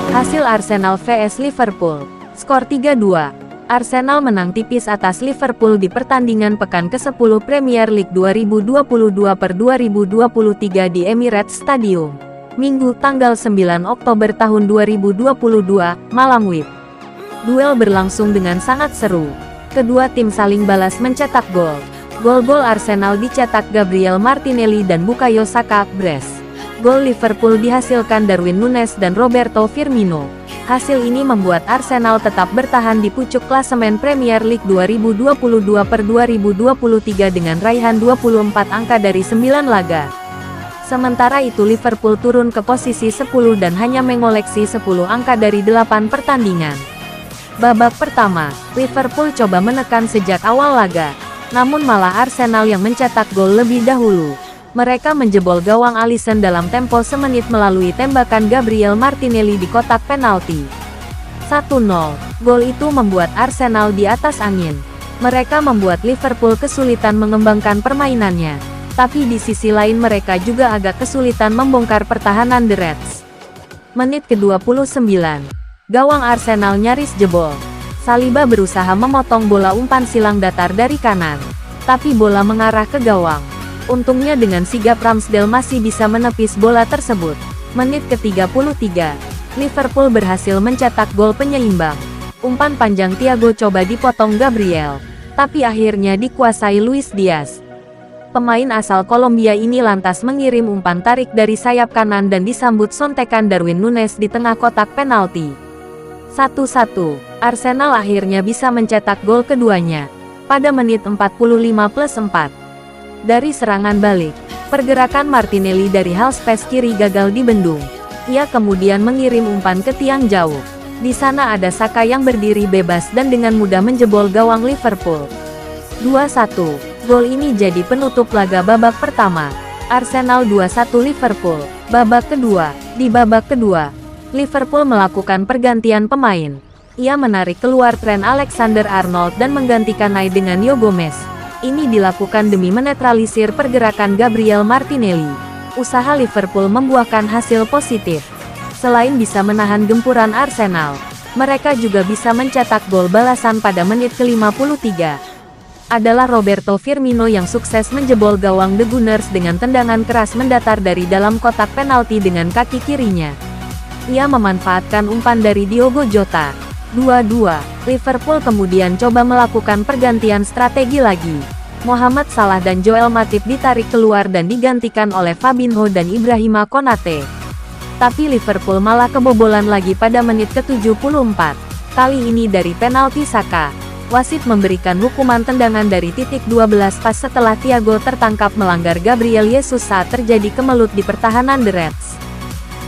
Hasil Arsenal vs Liverpool, skor 3-2. Arsenal menang tipis atas Liverpool di pertandingan pekan ke-10 Premier League 2022/2023 di Emirates Stadium, Minggu tanggal 9 Oktober tahun 2022, malam WIB. Duel berlangsung dengan sangat seru. Kedua tim saling balas mencetak gol. Gol-gol Arsenal dicetak Gabriel Martinelli dan Bukayo Saka, brace. Gol Liverpool dihasilkan Darwin Núñez dan Roberto Firmino. Hasil ini membuat Arsenal tetap bertahan di pucuk klasemen Premier League 2022/2023 dengan raihan 24 angka dari 9 laga. Sementara itu Liverpool turun ke posisi 10 dan hanya mengoleksi 10 angka dari 8 pertandingan. Babak pertama, Liverpool coba menekan sejak awal laga, namun malah Arsenal yang mencetak gol lebih dahulu. Mereka menjebol gawang Alisson dalam tempo semenit melalui tembakan Gabriel Martinelli di kotak penalti. 1-0, gol itu membuat Arsenal di atas angin. Mereka membuat Liverpool kesulitan mengembangkan permainannya, tapi di sisi lain mereka juga agak kesulitan membongkar pertahanan The Reds. Menit ke-29, gawang Arsenal nyaris jebol. Saliba berusaha memotong bola umpan silang datar dari kanan, tapi bola mengarah ke gawang. Untungnya dengan sigap Ramsdale masih bisa menepis bola tersebut. Menit ke-33, Liverpool berhasil mencetak gol penyeimbang. Umpan panjang Thiago coba dipotong Gabriel, tapi akhirnya dikuasai Luis Diaz. Pemain asal Kolombia ini lantas mengirim umpan tarik dari sayap kanan dan disambut sontekan Darwin Núñez di tengah kotak penalti. 1-1, Arsenal akhirnya bisa mencetak gol keduanya pada menit 45+4. Dari serangan balik, pergerakan Martinelli dari half space kiri gagal dibendung. Ia kemudian mengirim umpan ke tiang jauh. Di sana ada Saka yang berdiri bebas dan dengan mudah menjebol gawang Liverpool. 2-1, gol ini jadi penutup laga babak pertama. Arsenal 2-1 Liverpool. Babak kedua, di babak kedua, Liverpool melakukan pergantian pemain. Ia menarik keluar Trent Alexander-Arnold dan menggantikan dengan Joe Gomez. Ini dilakukan demi menetralisir pergerakan Gabriel Martinelli. Usaha Liverpool membuahkan hasil positif. Selain bisa menahan gempuran Arsenal, mereka juga bisa mencetak gol balasan pada menit ke-53. Adalah Roberto Firmino yang sukses menjebol gawang The Gunners dengan tendangan keras mendatar dari dalam kotak penalti dengan kaki kirinya. Ia memanfaatkan umpan dari Diogo Jota. 2-2, Liverpool kemudian coba melakukan pergantian strategi lagi. Mohamed Salah dan Joel Matip ditarik keluar dan digantikan oleh Fabinho dan Ibrahima Konate. Tapi Liverpool malah kebobolan lagi pada menit ke-74. Kali ini dari penalti Saka. Wasit memberikan hukuman tendangan dari titik 12 pas setelah Thiago tertangkap melanggar Gabriel Jesus saat terjadi kemelut di pertahanan The Reds.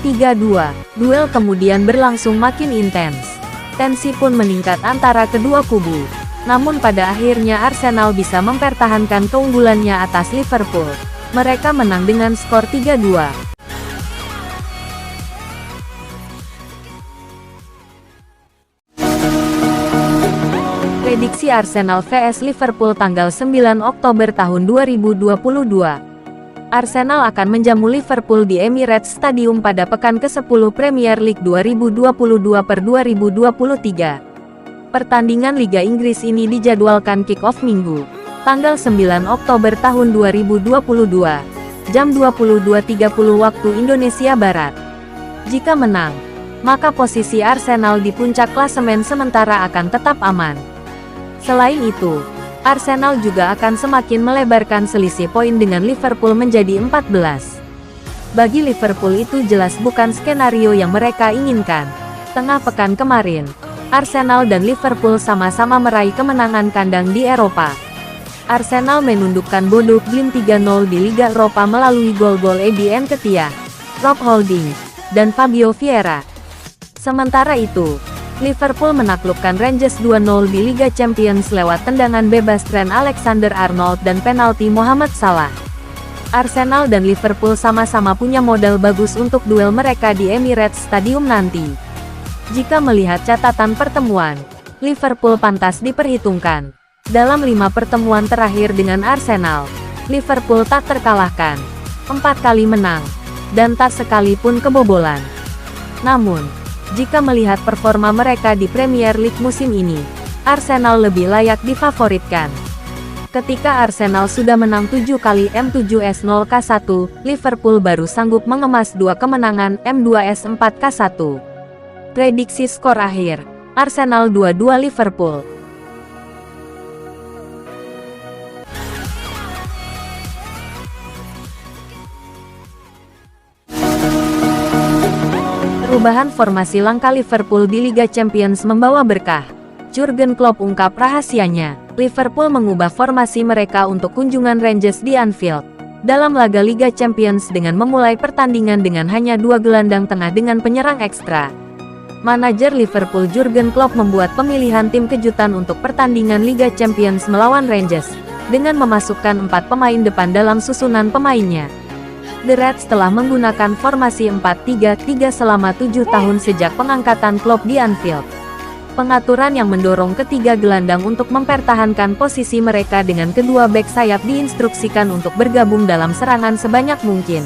3-2, duel kemudian berlangsung makin intens. Tensi pun meningkat antara kedua kubu. Namun pada akhirnya Arsenal bisa mempertahankan keunggulannya atas Liverpool. Mereka menang dengan skor 3-2. Prediksi Arsenal vs Liverpool tanggal 9 Oktober tahun 2022. Arsenal akan menjamu Liverpool di Emirates Stadium pada pekan ke-10 Premier League 2022/2023. Pertandingan Liga Inggris ini dijadwalkan kick-off Minggu, tanggal 9 Oktober tahun 2022, jam 22.30 waktu Indonesia Barat. Jika menang, maka posisi Arsenal di puncak klasemen sementara akan tetap aman. Selain itu, Arsenal juga akan semakin melebarkan selisih poin dengan Liverpool menjadi 14. Bagi Liverpool itu jelas bukan skenario yang mereka inginkan. Tengah pekan kemarin, Arsenal dan Liverpool sama-sama meraih kemenangan kandang di Eropa. Arsenal menundukkan Bodo Glimt 3-0 di Liga Eropa melalui gol-gol Eddie Nketiah, Rob Holding, dan Fabio Vieira. Sementara itu, Liverpool menaklukkan Rangers 2-0 di Liga Champions lewat tendangan bebas Trent Alexander-Arnold dan penalti Mohamed Salah. Arsenal dan Liverpool sama-sama punya modal bagus untuk duel mereka di Emirates Stadium nanti. Jika melihat catatan pertemuan, Liverpool pantas diperhitungkan. Dalam 5 pertemuan terakhir dengan Arsenal, Liverpool tak terkalahkan, 4 kali menang, dan tak sekalipun kebobolan. Namun, jika melihat performa mereka di Premier League musim ini, Arsenal lebih layak difavoritkan. Ketika Arsenal sudah menang 7 kali M7S0K1, Liverpool baru sanggup mengemas 2 kemenangan M2S4K1. Prediksi skor akhir, Arsenal 2-2 Liverpool. Perubahan formasi langka Liverpool di Liga Champions membawa berkah. Jurgen Klopp ungkap rahasianya. Liverpool mengubah formasi mereka untuk kunjungan Rangers di Anfield dalam laga Liga Champions dengan memulai pertandingan dengan hanya 2 gelandang tengah dengan penyerang ekstra. Manajer Liverpool Jurgen Klopp membuat pemilihan tim kejutan untuk pertandingan Liga Champions melawan Rangers dengan memasukkan 4 pemain depan dalam susunan pemainnya. The Reds telah menggunakan formasi 4-3-3 selama 7 tahun sejak pengangkatan Klopp di Anfield. Pengaturan yang mendorong ketiga gelandang untuk mempertahankan posisi mereka dengan kedua bek sayap diinstruksikan untuk bergabung dalam serangan sebanyak mungkin.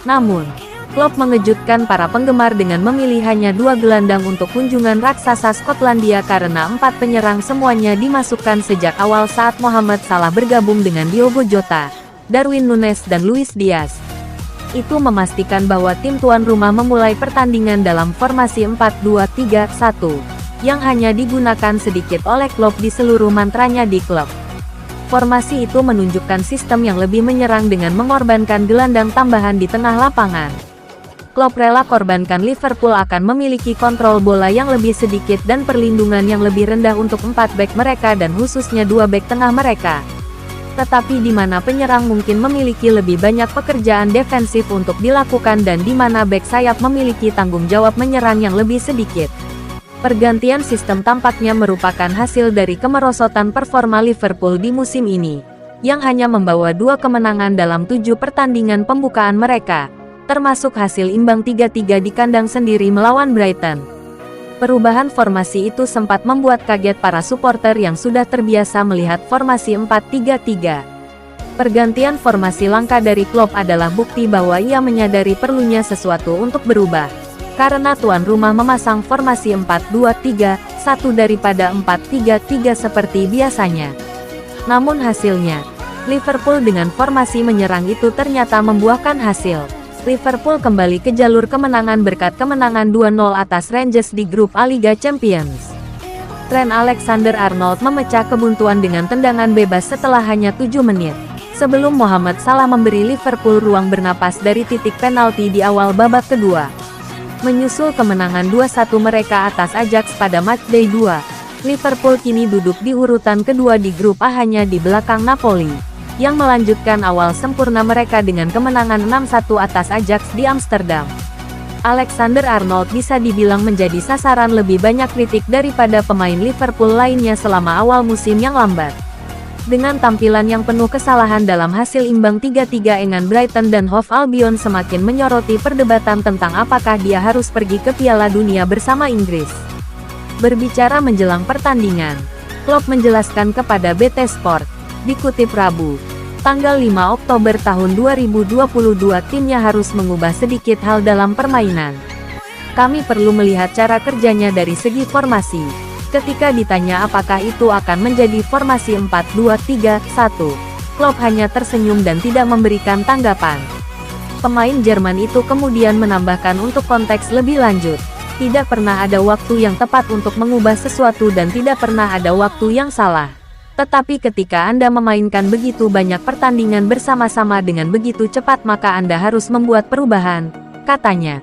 Namun, Klopp mengejutkan para penggemar dengan memilih hanya 2 gelandang untuk kunjungan raksasa Skotlandia karena 4 penyerang semuanya dimasukkan sejak awal saat Mohamed Salah bergabung dengan Diogo Jota, Darwin Núñez dan Luis Diaz. Itu memastikan bahwa tim tuan rumah memulai pertandingan dalam formasi 4-2-3-1, yang hanya digunakan sedikit oleh Klopp di seluruh mantranya di klub. Formasi itu menunjukkan sistem yang lebih menyerang dengan mengorbankan gelandang tambahan di tengah lapangan. Klopp rela korbankan Liverpool akan memiliki kontrol bola yang lebih sedikit dan perlindungan yang lebih rendah untuk 4 bek mereka dan khususnya 2 bek tengah mereka. Tetapi di mana penyerang mungkin memiliki lebih banyak pekerjaan defensif untuk dilakukan dan di mana bek sayap memiliki tanggung jawab menyerang yang lebih sedikit. Pergantian sistem tampaknya merupakan hasil dari kemerosotan performa Liverpool di musim ini, yang hanya membawa 2 kemenangan dalam 7 pertandingan pembukaan mereka, termasuk hasil imbang 3-3 di kandang sendiri melawan Brighton. Perubahan formasi itu sempat membuat kaget para supporter yang sudah terbiasa melihat formasi 4-3-3. Pergantian formasi langka dari Klopp adalah bukti bahwa ia menyadari perlunya sesuatu untuk berubah, karena tuan rumah memasang formasi 4-2-3-1 daripada 4-3-3 seperti biasanya. Namun hasilnya, Liverpool dengan formasi menyerang itu ternyata membuahkan hasil. Liverpool kembali ke jalur kemenangan berkat kemenangan 2-0 atas Rangers di grup A Liga Champions. Trent Alexander-Arnold memecah kebuntuan dengan tendangan bebas setelah hanya 7 menit, sebelum Mohamed Salah memberi Liverpool ruang bernapas dari titik penalti di awal babak kedua. Menyusul kemenangan 2-1 mereka atas Ajax pada matchday 2, Liverpool kini duduk di urutan kedua di grup A hanya di belakang Napoli, yang melanjutkan awal sempurna mereka dengan kemenangan 6-1 atas Ajax di Amsterdam. Alexander-Arnold bisa dibilang menjadi sasaran lebih banyak kritik daripada pemain Liverpool lainnya selama awal musim yang lambat. Dengan tampilan yang penuh kesalahan dalam hasil imbang 3-3 dengan Brighton dan Hove Albion semakin menyoroti perdebatan tentang apakah dia harus pergi ke Piala Dunia bersama Inggris. Berbicara menjelang pertandingan, Klopp menjelaskan kepada BT Sport, dikutip Rabu, tanggal 5 Oktober tahun 2022 timnya harus mengubah sedikit hal dalam permainan. Kami perlu melihat cara kerjanya dari segi formasi. Ketika ditanya apakah itu akan menjadi formasi 4-2-3-1, Klopp hanya tersenyum dan tidak memberikan tanggapan. Pemain Jerman itu kemudian menambahkan untuk konteks lebih lanjut, tidak pernah ada waktu yang tepat untuk mengubah sesuatu dan tidak pernah ada waktu yang salah. Tetapi ketika Anda memainkan begitu banyak pertandingan bersama-sama dengan begitu cepat maka Anda harus membuat perubahan, katanya.